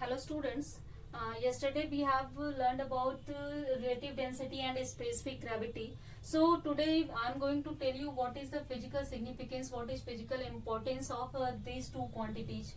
Hello students. Yesterday we have learned about relative density and specific gravity. So today I am going to tell you what is the physical significance, what is physical importance of these two quantities.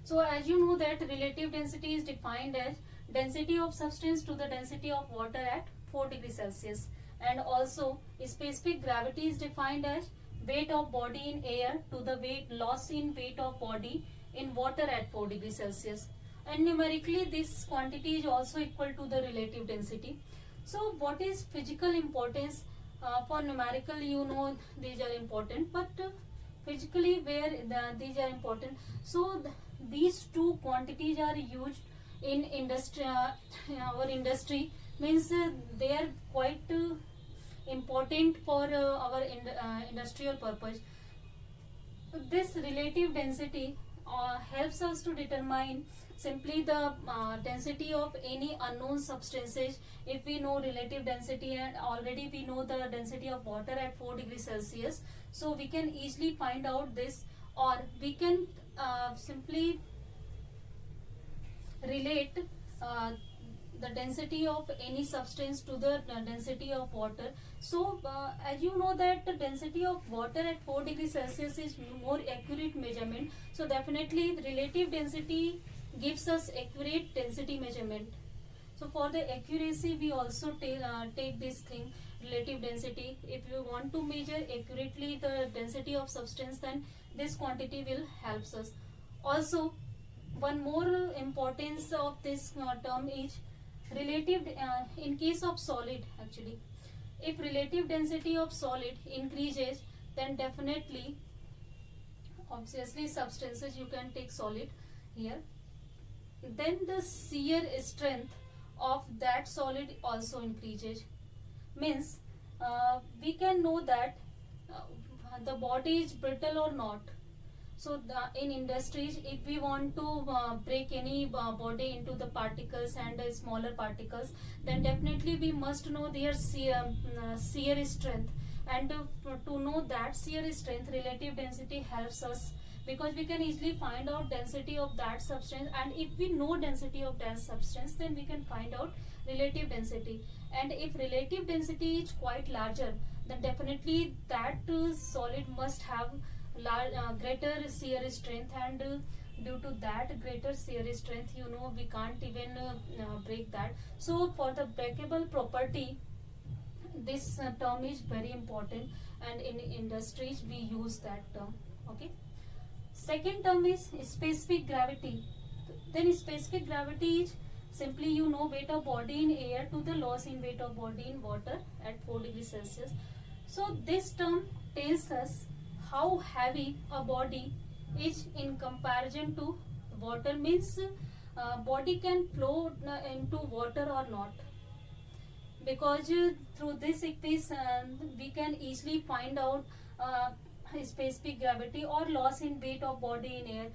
So as you know that relative density is defined as density of substance to the density of water at 4 degrees Celsius, and also specific gravity is defined as weight of body in air to the weight loss in weight of body in water at 4 degrees Celsius, and numerically this quantity is also equal to the relative density. So what is physical importance? For numerical, you know, these are important, but physically where these are important. So these two quantities are used in industry, our industry, means they are quite important for our industrial purpose. This relative density helps us to determine simply the density of any unknown substances. If we know relative density and already we know the density of water at 4 degrees Celsius, so we can easily find out this, or we can simply relate the density of any substance to the density of water. So as you know that the density of water at 4 degrees Celsius is more accurate measurement, so definitely the relative density gives us accurate density measurement. So for the accuracy we also take this thing, relative density. If you want to measure accurately the density of substance, then this quantity will helps us. Also one more importance of this term is relative in case of solid. Actually, if relative density of solid increases, then definitely, obviously substances, you can take solid here, then the shear strength of that solid also increases. Means we can know that the body is brittle or not. So in industries, if we want to break any body into the particles and smaller particles, then definitely we must know their shear strength. And to know that shear strength, relative density helps us, because we can easily find out density of that substance, and if we know density of that substance, then we can find out relative density. And if relative density is quite larger, then definitely that solid must have greater shear strength, and due to that greater shear strength, you know, we can't even break that. So for the breakable property, this term is very important, and in industries we use that term. Okay. Second term is specific gravity. Then specific gravity is simply, you know, weight of body in air to the loss in weight of body in water at 4 degrees Celsius. So this term tells us how heavy a body is in comparison to water. Means body can float into water or not, because through this equation we can easily find out specific gravity or loss in weight of body in air.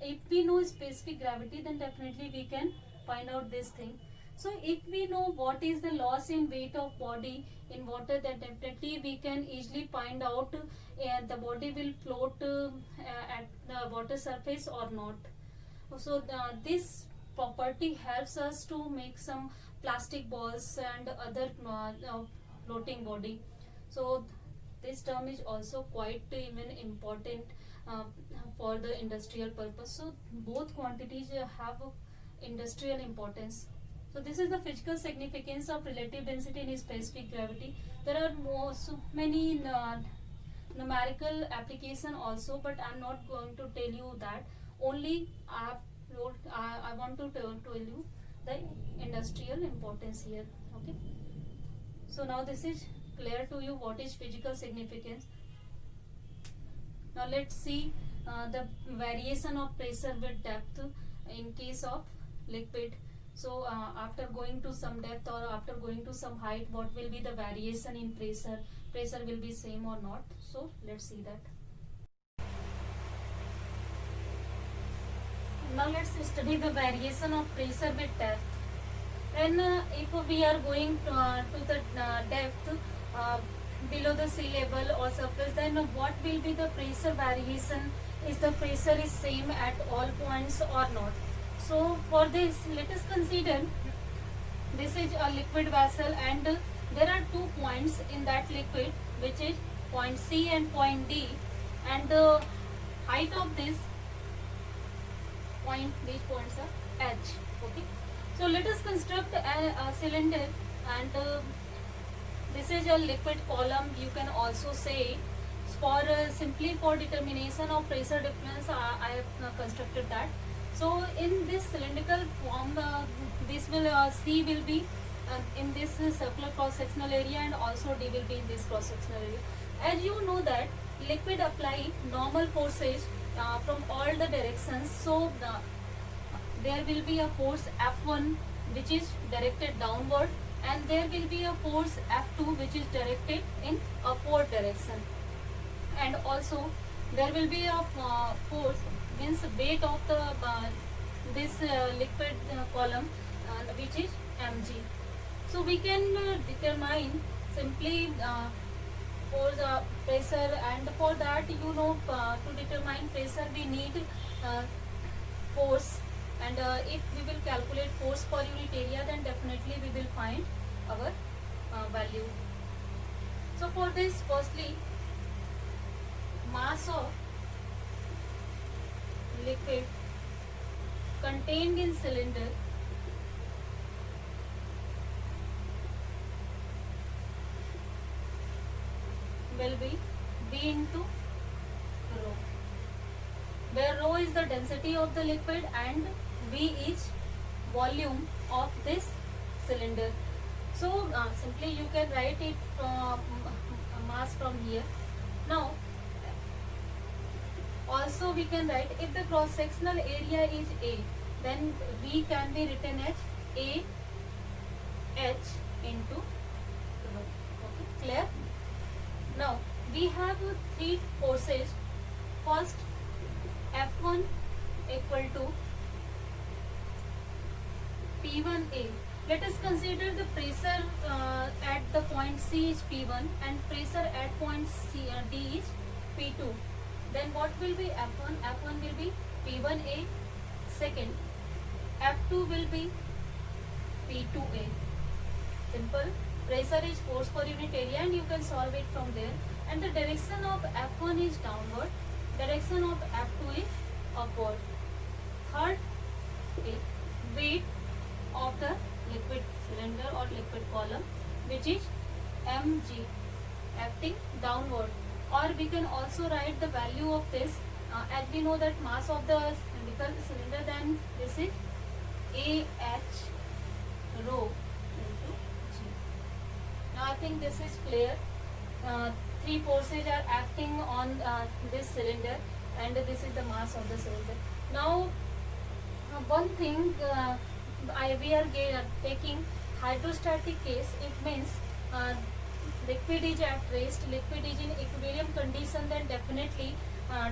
If we know specific gravity, then definitely we can find out this thing. So if we know what is the loss in weight of body in water, then definitely we can easily find out the body will float at the water surface or not. So this property helps us to make some plastic balls and other floating body. So this term is also quite even important for the industrial purpose. So both quantities have industrial importance. So this is the physical significance of relative density and specific gravity. There are so many numerical application also, but I am not going to tell you that. Only I want to tell you the industrial importance here. Okay. So now this is clear to you what is physical significance. Now let's see the variation of pressure with depth in case of liquid. So after going to some depth or after going to some height, what will be the variation in pressure? Pressure will be same or not? So let's see that. Now let's study the variation of pressure with depth. Then if we are going to the depth below the sea level or surface, then what will be the pressure variation? Is the pressure is same at all points or not? So for this, let us consider this is a liquid vessel, and there are 2 points in that liquid, which is point C and point D, and the height of this point, these points are H. Okay. So let us construct a cylinder, and this is a liquid column, you can also say. For simply for determination of pressure difference, I have constructed that. So in this cylindrical form, this will C will be in this circular cross sectional area, and also D will be in this cross sectional area. As you know that liquid apply normal forces from all the directions, so there will be a force F1 which is directed downward, and there will be a force F2 which is directed in upward direction, and also there will be a force, means weight of the this liquid column, which is mg. So we can determine simply for the pressure, and for that to determine pressure we need force, and if we will calculate force per unit area, then definitely we will find our value. So for this, firstly, mass of liquid contained in cylinder will be V into rho, where rho is the density of the liquid and V is volume of this cylinder. So simply you can write it from mass from here. Now also we can write, if the cross sectional area is A, then V can be written as A H into rho. Okay, clear? Now we have 3 forces. First, F1 equal to P1A. Let us consider the pressure at the point C is P1 and pressure at point D is P2. Then what will be F1? F1 will be P1A. Second, F2 will be P2A. Simple. Pressure is force per unit area, and you can solve it from there. And the direction of F1 is downward, direction of F2 is upward. Third, weight of the liquid cylinder or liquid column, which is mg, acting downward. Or we can also write the value of this, as we know that mass of the cylindrical cylinder, then this is Ah rho into g. Now I think this is clear. 3 forces are acting on this cylinder, and this is the mass of the cylinder. Now one thing, we are taking hydrostatic case. It means liquid is at rest, liquid is in equilibrium condition, then definitely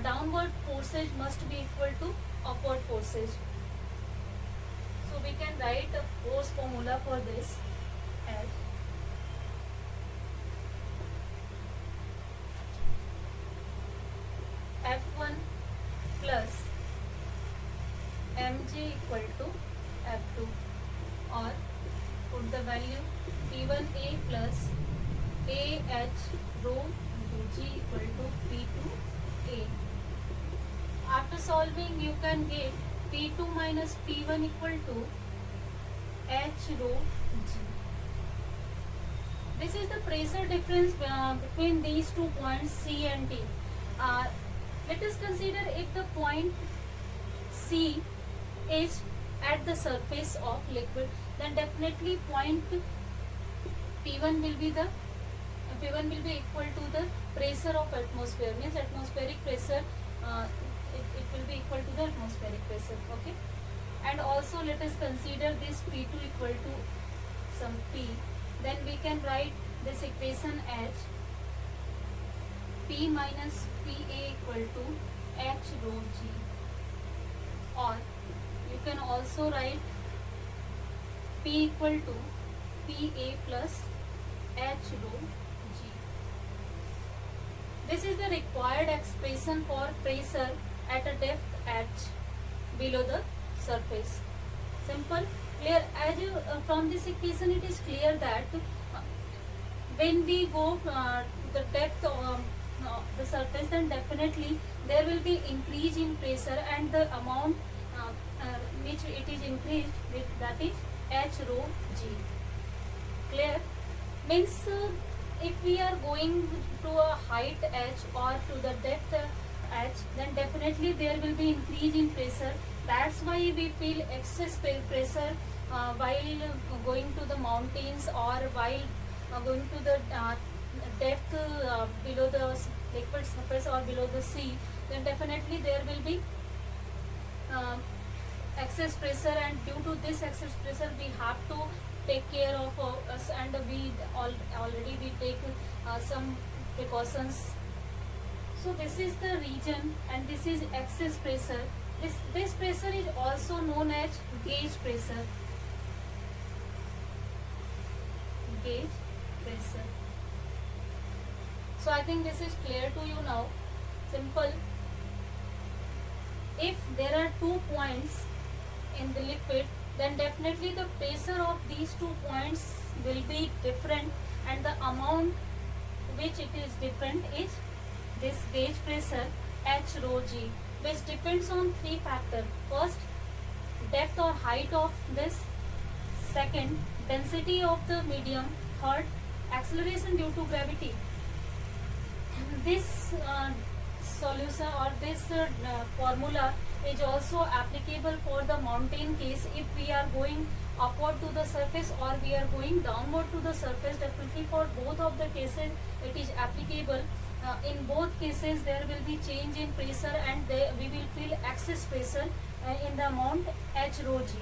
downward forces must be equal to upward forces. So we can write a force formula for this as F1 plus mg equal to F2, or put the value P1A plus Ah rho into g equal to P2A. After solving, you can get P2 minus P1 equal to H rho g. This is the pressure difference between these 2 points C and D. Let us consider if the point C is at the surface of liquid, then definitely point P1 will be equal to the pressure of atmosphere, means atmospheric pressure, it will be equal to the atmospheric pressure. Okay, and also let us consider this P2 equal to some P, then we can write this equation as P minus PA equal to H rho g, or you can also write P equal to PA plus H rho g. This is the required expression for pressure at a depth H below the surface. Simple, clear. As you from this equation, it is clear that when we go the depth of the surface, then definitely there will be increase in pressure, and the amount which it is increased with, that is h rho g. Clear? Means if we are going to a height h or to the depth h, then definitely there will be increase in pressure. That's why we feel excess pressure while going to the mountains, or while going to the depth below the liquid surface or below the sea. Then definitely there will be excess pressure, and due to this excess pressure we have to take care of us, and we already we take some precautions. So this is the region, and this is excess pressure. This pressure is also known as gauge pressure. Gauge pressure. So I think this is clear to you now. Simple. If there are 2 points in the liquid, then definitely the pressure of these 2 points will be different, and the amount which it is different is this gauge pressure h rho g, which depends on 3 factors. First, depth or height of this. Second, density of the medium. Third, acceleration due to gravity. This solution or this formula is also applicable for the mountain case. If we are going upward to the surface or we are going downward to the surface, definitely for both of the cases it is applicable. In both cases there will be change in pressure, and we will feel excess pressure in the amount h rho g.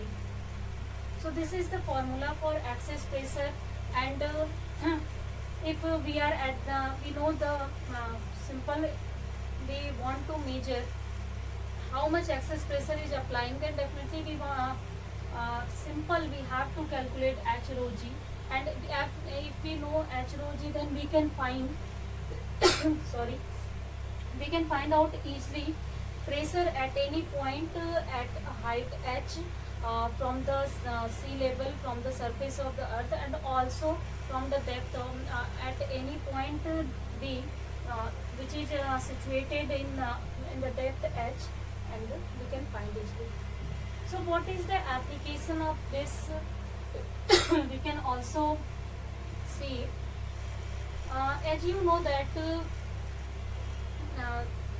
So this is the formula for excess pressure, and if we are at the, we know the simple, we want to measure how much excess pressure is applying, then definitely we simple, we have to calculate h rho g, and if we know h rho g, then we can find sorry, we can find out easily pressure at any point at height h from the sea level, from the surface of the earth, and also from the depth at any point d which is situated in the depth h, and we can find easily. So what is the application of this? We can also see, as you know that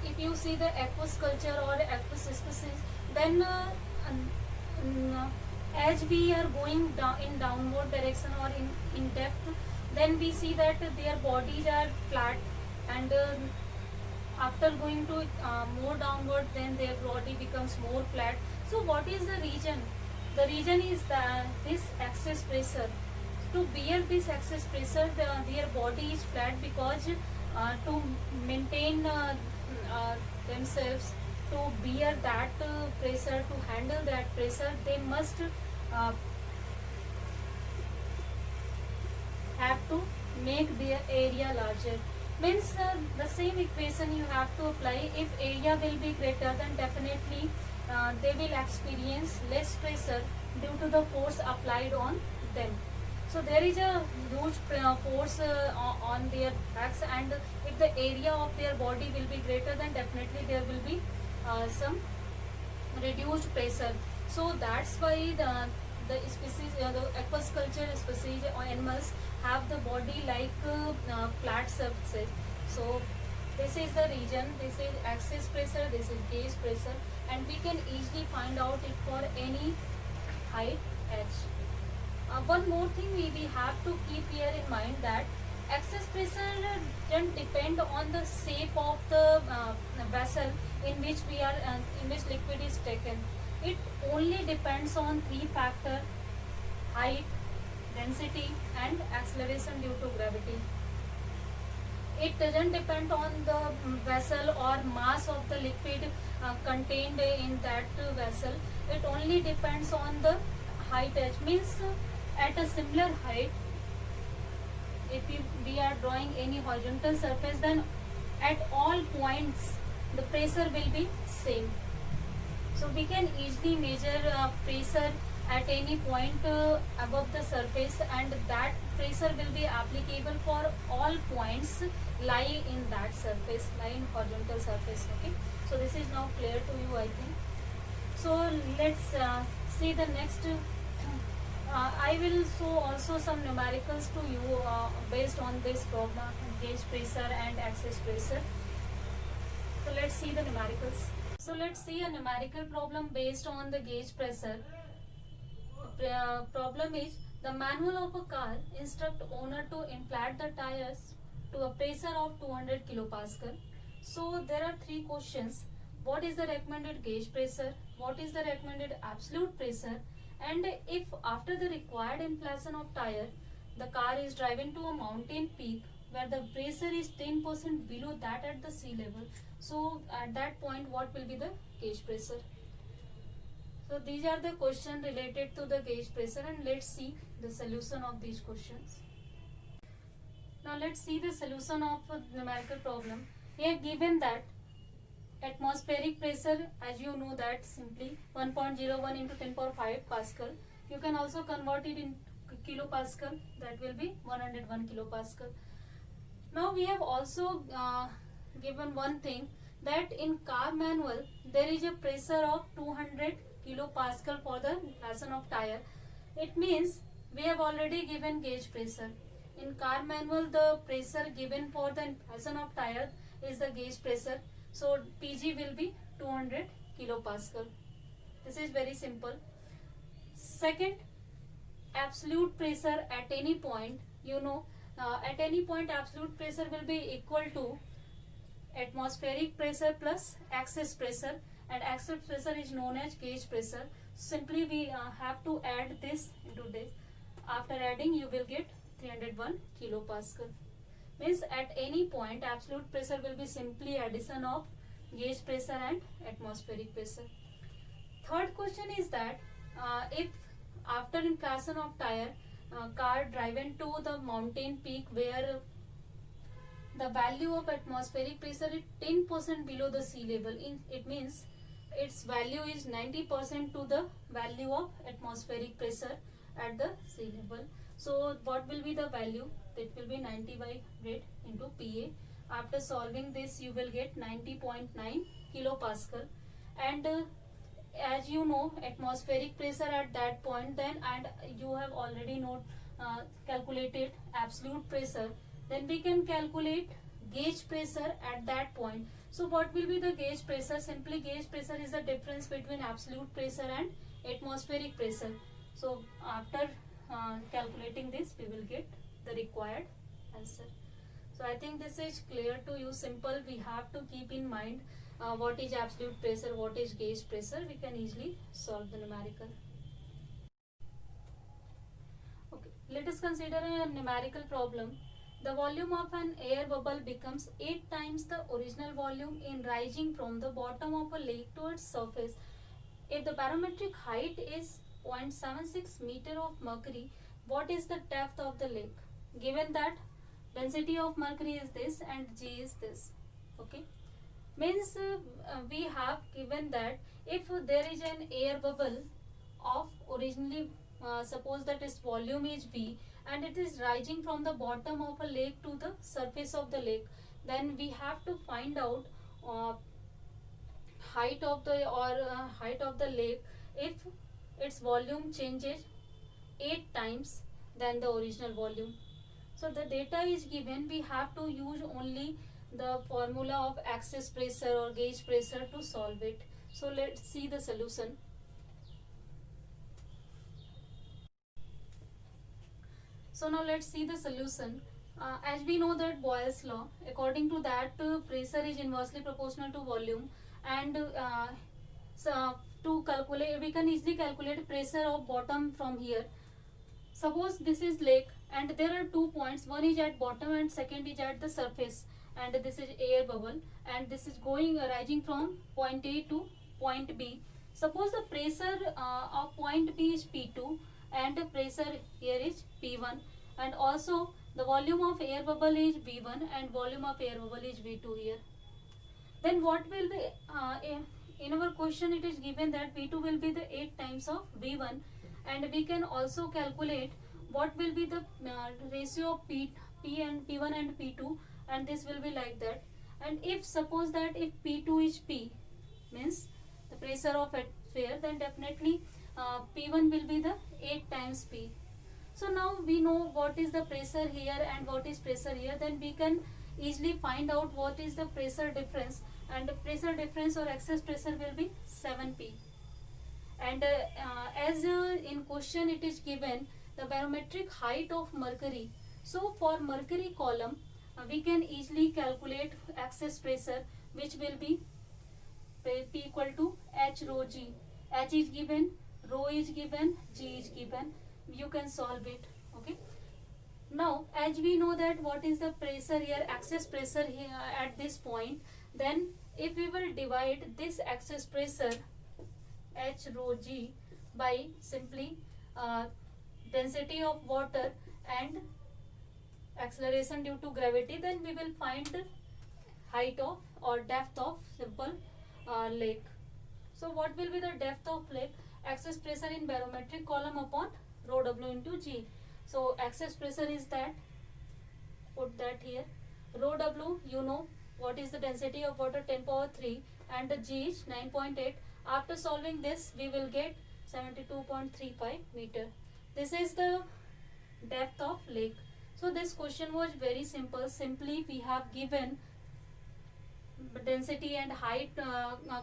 if you see the aquasculpture or aquaspecies, then as we are going down in downward direction or in depth, then we see that their bodies are flat, and after going to more downward, then their body becomes more flat. So what is the reason? The reason is that this excess pressure. To bear this excess pressure, their body is flat, because to maintain themselves, to bear that pressure, to handle that pressure, they must have to make their area larger. Means the same equation you have to apply. If area will be greater, then definitely they will experience less pressure due to the force applied on them. So there is a huge force on their backs, and if the area of their body will be greater, then definitely there will be some reduced pressure. So that's why the species, the aquasculpture species or animals have the body like flat surfaces. So this is the region, this is excess pressure, this is gauge pressure, and we can easily find out it for any height h. One more thing we have to keep here in mind, that excess pressure doesn't depend on the shape of the vessel in which we are in which liquid is taken. It only depends on 3 factors: height, density, and acceleration due to gravity. It doesn't depend on the vessel or mass of the liquid contained in that vessel. It only depends on the height h. Means at a similar height, if we are drawing any horizontal surface, then at all points the pressure will be same. So we can easily measure pressure at any point above the surface, and that pressure will be applicable for all points lie in that surface, lie in horizontal surface. Okay, so this is now clear to you, I think. So let's see the next. I will show also some numericals to you based on this problem, gauge pressure and access pressure. So let's see the numericals. So let's see a numerical problem based on the gauge pressure. Problem is, the manual of a car instruct owner to inflate the tires to a pressure of 200 kilopascal. So there are three questions. What is the recommended gauge pressure? What is the recommended absolute pressure? And if after the required inflation of tire, the car is driven to a mountain peak where the pressure is 10% below that at the sea level, so at that point what will be the gauge pressure? So these are the questions related to the gauge pressure, and let's see the solution of these questions. Now let's see the solution of a numerical problem. Here given that atmospheric pressure, as you know that simply 1.01 into 10 power 5 Pascal. You can also convert it in kilopascal, that will be 101 kilopascal. Now we have also given one thing, that in car manual there is a pressure of 200 kilopascal for the inflation of tire. It means we have already given gauge pressure. In car manual the pressure given for the inflation of tire is the gauge pressure. So PG will be 200 kilopascal. This is very simple. Second, absolute pressure at any point, you know, at any point absolute pressure will be equal to atmospheric pressure plus access pressure, and access pressure is known as gauge pressure. Simply we have to add this into this. After adding you will get 301 kilopascal. Means at any point absolute pressure will be simply addition of gauge pressure and atmospheric pressure. Third question is that if after inflation of tire, car driven to the mountain peak where the value of atmospheric pressure is 10% below the sea level, it means its value is 90% to the value of atmospheric pressure at the sea level. So what will be the value? That will be 90 by 100 into PA. After solving this you will get 90.9 kilopascal, and as you know atmospheric pressure at that point, then and you have already calculated absolute pressure, then we can calculate gauge pressure at that point. So what will be the gauge pressure? Simply gauge pressure is the difference between absolute pressure and atmospheric pressure. So after calculating this we will get the required answer. So I think this is clear to you. Simple. We have to keep in mind what is absolute pressure, what is gauge pressure. We can easily solve the numerical. Okay, let us consider a numerical problem. The volume of an air bubble becomes 8 times the original volume in rising from the bottom of a lake to its surface. If the barometric height is 0.76 meter of mercury, what is the depth of the lake? Given that density of mercury is this and G is this. Okay, means we have given that if there is an air bubble of originally suppose that its volume is V and it is rising from the bottom of a lake to the surface of the lake, then we have to find out height of the lake if its volume changes 8 times than the original volume. So the data is given, we have to use only the formula of access pressure or gauge pressure to solve it. So let's see the solution. So now let's see the solution. As we know that Boyle's law, according to that pressure is inversely proportional to volume, and so to calculate we can easily calculate pressure of bottom from here. Suppose this is lake and there are 2 points, one is at bottom and second is at the surface, and this is air bubble and this is going rising from point A to point B. Suppose the pressure of point B is P2 and the pressure here is P1, and also the volume of air bubble is V1 and volume of air bubble is V2 here. Then what will be in our question it is given that V2 will be the 8 times of V1, and we can also calculate what will be the ratio of P and P1 and P2, and this will be like that. And if suppose that if P2 is P, means the pressure of atmosphere, then definitely P1 will be the 8 times P. So now we know what is the pressure here and what is pressure here, then we can easily find out what is the pressure difference, and the pressure difference or excess pressure will be 7P. And as in question it is given the barometric height of mercury. So for mercury column we can easily calculate excess pressure, which will be P equal to H rho G. H is given, rho is given, G is given. You can solve it. Okay. Now as we know that what is the pressure here, excess pressure here at this point, then if we will divide this excess pressure H rho G by simply density of water and acceleration due to gravity, then we will find height of or depth of simple lake. So what will be the depth of lake? Excess pressure in barometric column upon rho W into G. So excess pressure is that, put that here, rho W, you know what is the density of water, 10 power 3, and the G is 9.8. After solving this we will get 72.35 meter. This is the depth of lake. So this question was very simple. Simply we have given density and height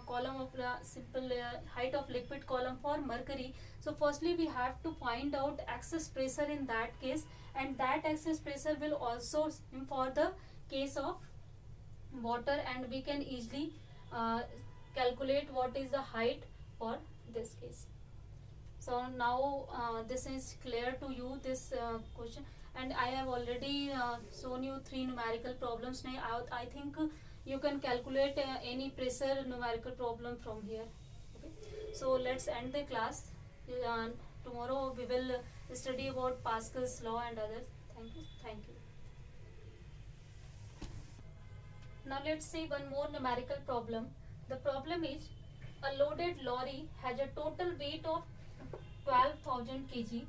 column of simple height of liquid column for mercury. So firstly we have to find out excess pressure in that case, and that excess pressure will also for the case of water, and we can easily calculate what is the height for this case. So now this is clear to you, this question, and I have already shown you 3 numerical problems. Now I think you can calculate any pressure numerical problem from here. Okay. So let's end the class. Tomorrow we will study about Pascal's law and others. Thank you. Now let's see one more numerical problem. The problem is a loaded lorry has a total weight of 12,000 kg.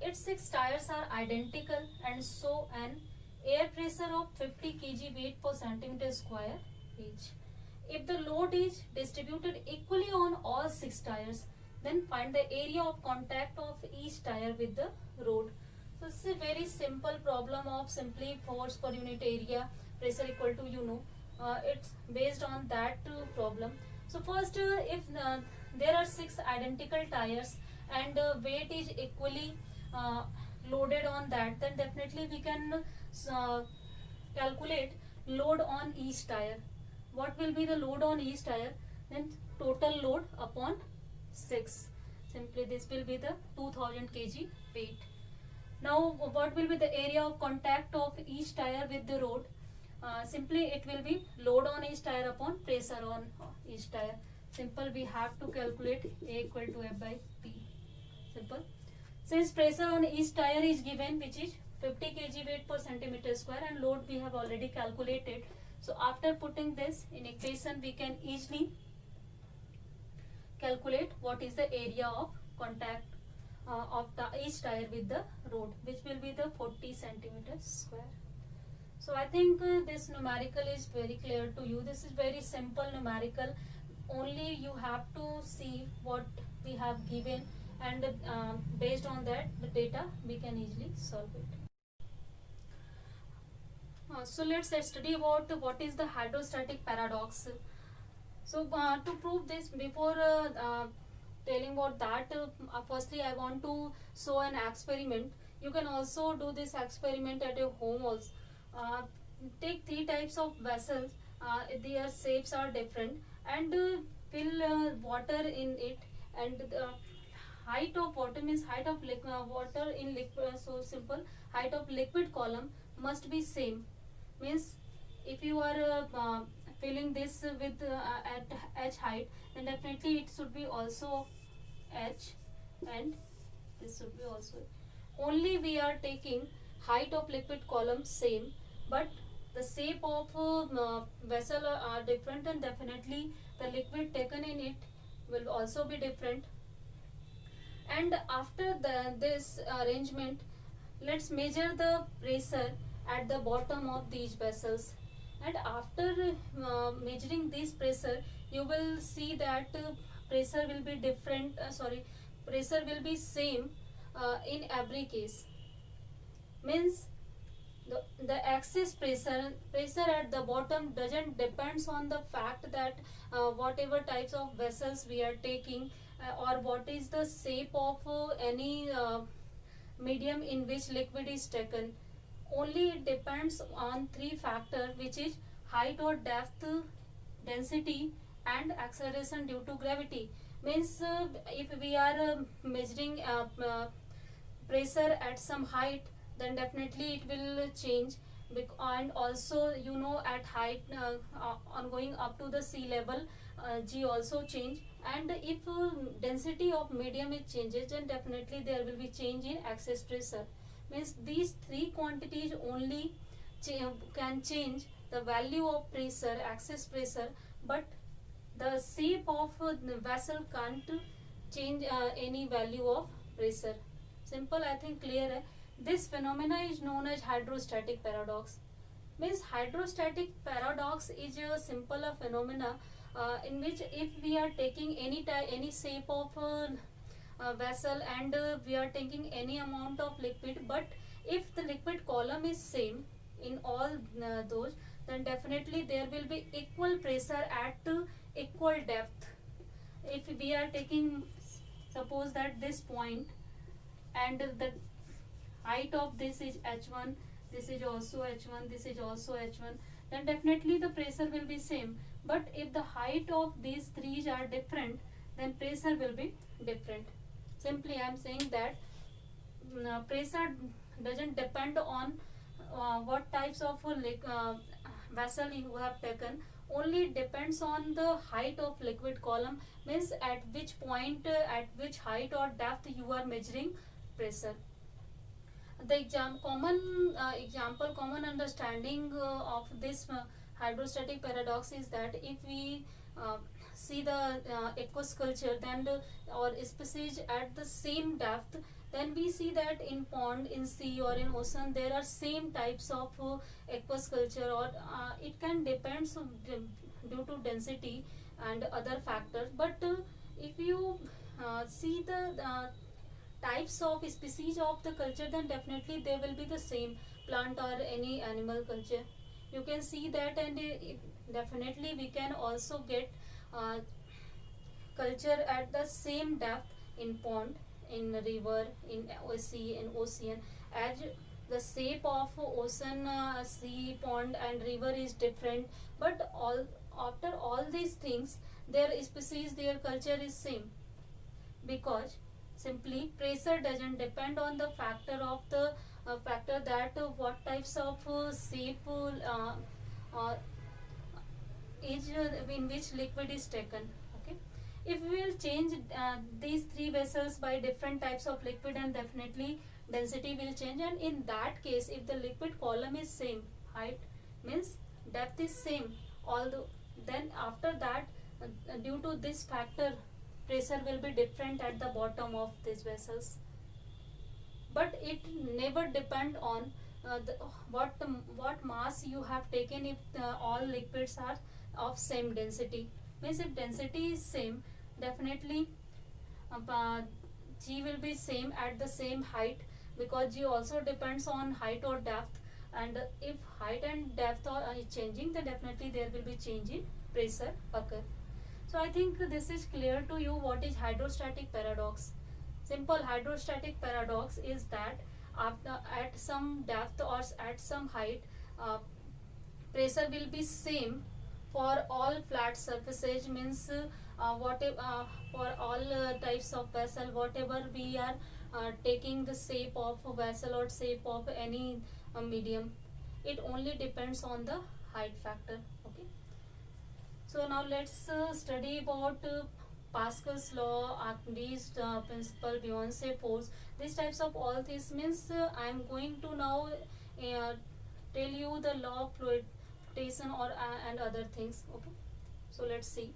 Its 6 tires are identical and so an air pressure of 50 kg weight per centimeter square each. If the load is distributed equally on all 6 tires, then find the area of contact of each tire with the road. So this is a very simple problem of simply force per unit area, pressure equal to it's based on that problem. So first if there are 6 identical tires and weight is equally loaded on that, then definitely we can calculate load on each tire. What will be the load on each tire? Then total load upon 6. Simply this will be the 2000 kg weight. Now what will be the area of contact of each tire with the road? Simply it will be load on each tire upon pressure on each tire. Simple, we have to calculate A equal to F by P. Simple. Since pressure on each tire is given, which is 50 kg weight per centimeter square, and load we have already calculated. So after putting this in equation, we can easily calculate what is the area of contact of each tire with the road, which will be the 40 centimeters square. So I think this numerical is very clear to you. This is very simple numerical. Only you have to see what we have given, and based on that the data we can easily solve it. So let's study about what is the hydrostatic paradox. So to prove this, before telling about that, firstly I want to show an experiment. You can also do this experiment at your home also. Take 3 types of vessels, their shapes are different, and fill water in it, and the height of water means height of water in liquid. So simple, height of liquid column must be same. Means if you are filling this with at h height, then definitely it should be also h, and this should be also. Only we are taking height of liquid column same, but the shape of vessel are different, and definitely the liquid taken in it will also be different. And after this arrangement, let's measure the pressure at the bottom of these vessels. And after measuring this pressure, you will see that pressure will be different, pressure will be same in every case. Means the excess pressure at the bottom doesn't depends on the fact that whatever types of vessels we are taking, or what is the shape of any medium in which liquid is taken. Only it depends on three factors, which is height or depth, density, and acceleration due to gravity. Means if we are measuring pressure at some height, then definitely it will change. And also, you know, at height on going up to the sea level, g also change. And if density of medium it changes, then definitely there will be change in excess pressure. Means these three quantities only can change the value of pressure, excess pressure, but the shape of the vessel can't change any value of pressure. Simple, I think clear hai. This phenomena is known as hydrostatic paradox. Means hydrostatic paradox is a simple phenomena in which if we are taking any shape of vessel, and we are taking any amount of liquid, but if the liquid column is same in all those, then definitely there will be equal pressure at equal depth. If we are taking, suppose that this point, and the height of this is h1, this is also h1, this is also h1, then definitely the pressure will be same. But if the height of these three are different, then pressure will be different. Simply I am saying that pressure doesn't depend on what types of vessel you have taken. Only depends on the height of liquid column. Means at which point, at which height or depth you are measuring pressure. The common understanding of this hydrostatic paradox is that if we see the aquasculpture, then or species at the same depth, then we see that in pond, in sea, or in ocean there are same types of aquasculpture, or it can depends due to density and other factors. But if you see the types of species of the culture, then definitely they will be the same, plant or any animal culture. You can see that, and definitely we can also get culture at the same depth in pond, in river, in sea, in ocean. As the shape of ocean, sea, pond, and river is different, but all after all these things, their species, their culture is same, because simply pressure doesn't depend on the factor of the factor that what types of shape uh, is in which liquid is taken. Okay, if we will change these three vessels by different types of liquid, and definitely density will change. And in that case, if the liquid column is same, height means depth is same, although then after that due to this factor, pressure will be different at the bottom of these vessels. But it never depend on what mass you have taken. If all liquids are of same density, means if density is same, definitely g will be same at the same height, because g also depends on height or depth. And if height and depth are changing, then definitely there will be change in pressure occur. So I think this is clear to you what is hydrostatic paradox. Simple hydrostatic paradox is that after at some depth or at some height, pressure will be same for all flat surfaces. Means whatever for all types of vessel, whatever we are taking the shape of a vessel or shape of any medium, it only depends on the height factor. Okay, so now let's study about Pascal's law, Archimedes principle, Beyonce force. These types of all this means I am going to now tell you the law of fluctuation or and other things. Okay, so let's see.